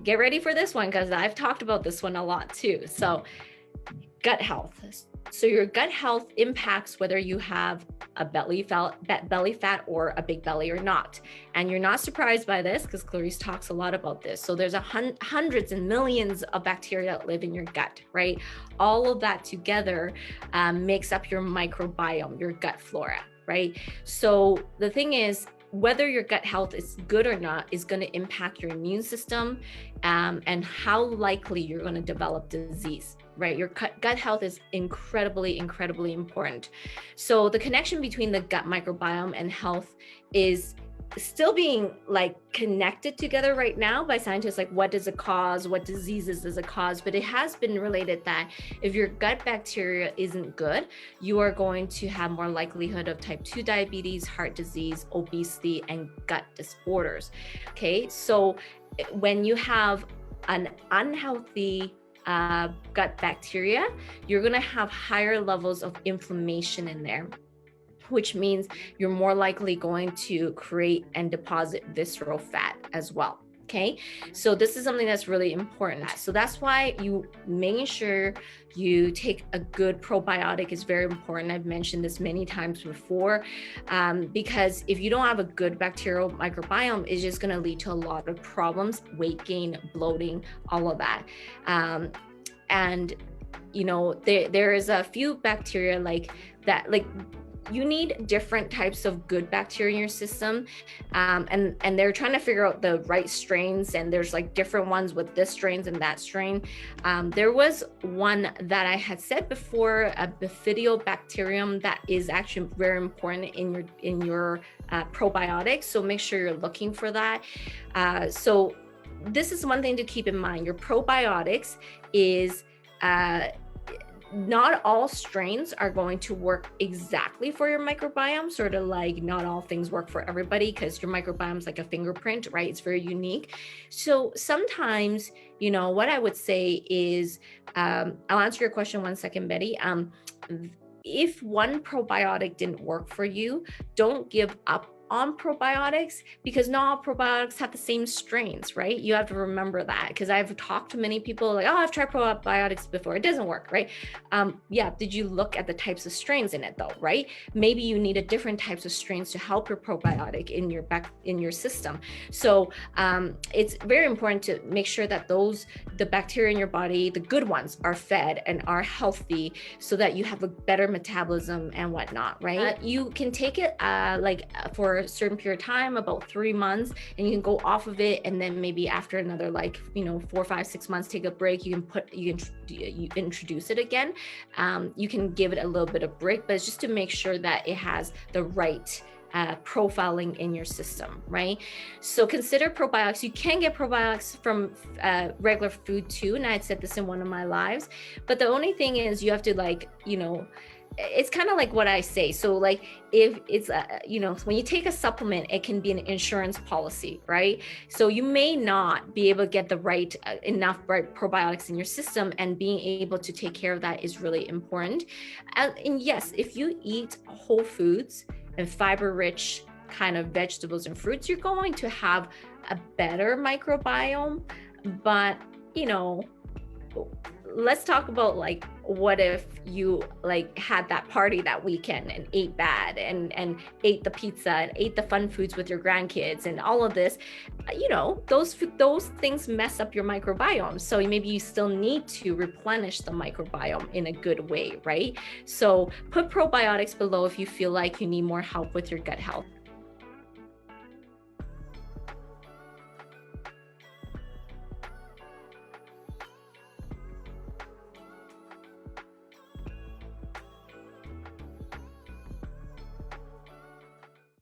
get ready for this one because I've talked about this one a lot too. So gut health. So your gut health impacts whether you have a belly fat or a big belly or not. And you're not surprised by this because Clarice talks a lot about this. So there's hundreds and millions of bacteria that live in your gut, right? All of that together makes up your microbiome, your gut flora, right? So the thing is, whether your gut health is good or not is going to impact your immune system and how likely you're going to develop disease, right? Your gut health is incredibly, incredibly important. So the connection between the gut microbiome and health is still being like connected together right now by scientists, like what does it cause, what diseases does it cause, but it has been related that if your gut bacteria isn't good, you are going to have more likelihood of type 2 diabetes, heart disease, obesity, and gut disorders. Okay, so when you have an unhealthy gut bacteria, you're going to have higher levels of inflammation in there, which means you're more likely going to create and deposit visceral fat as well. Okay, so this is something that's really important. So that's why you making sure you take a good probiotic is very important. I've mentioned this many times before, because if you don't have a good bacterial microbiome, it's just going to lead to a lot of problems, weight gain, bloating, all of that. And you know, there is a few bacteria like that, like you need different types of good bacteria in your system, and they're trying to figure out the right strains, and there's like different ones with this strains and that strain. There was one that I had said before, a bifidobacterium, that is actually very important in your probiotics, so make sure you're looking for that. So this is one thing to keep in mind. Your probiotics is not all strains are going to work exactly for your microbiome, sort of like not all things work for everybody, because your microbiome is like a fingerprint, right? It's very unique. So sometimes, you know, what I would say is, I'll answer your question one second, Betty. If one probiotic didn't work for you, don't give up on probiotics, because not all probiotics have the same strains, right? You have to remember that, because I've talked to many people like, oh, I've tried probiotics before, it doesn't work, right? Yeah, did you look at the types of strains in it though, right? Maybe you need a different types of strains to help your probiotic in your system. So it's very important to make sure that the bacteria in your body, the good ones, are fed and are healthy, so that you have a better metabolism and whatnot, right? You can take it for a certain period of time, about 3 months, and you can go off of it, and then maybe after another 4, 5, 6 months, take a break. You introduce it again. You can give it a little bit of break, but it's just to make sure that it has the right profiling in your system, right? So consider probiotics. You can get probiotics from regular food too, and I had said this in one of my lives, but the only thing is you have to it's kind of like what I say. So like if it's, when you take a supplement, it can be an insurance policy, right? So you may not be able to get the right probiotics in your system, and being able to take care of that is really important. And yes, if you eat whole foods and fiber-rich kind of vegetables and fruits, you're going to have a better microbiome. But, let's talk about what if you had that party that weekend and ate bad and ate the pizza and ate the fun foods with your grandkids and all of this. Those things mess up your microbiome. So maybe you still need to replenish the microbiome in a good way, right? So put probiotics below if you feel like you need more help with your gut health.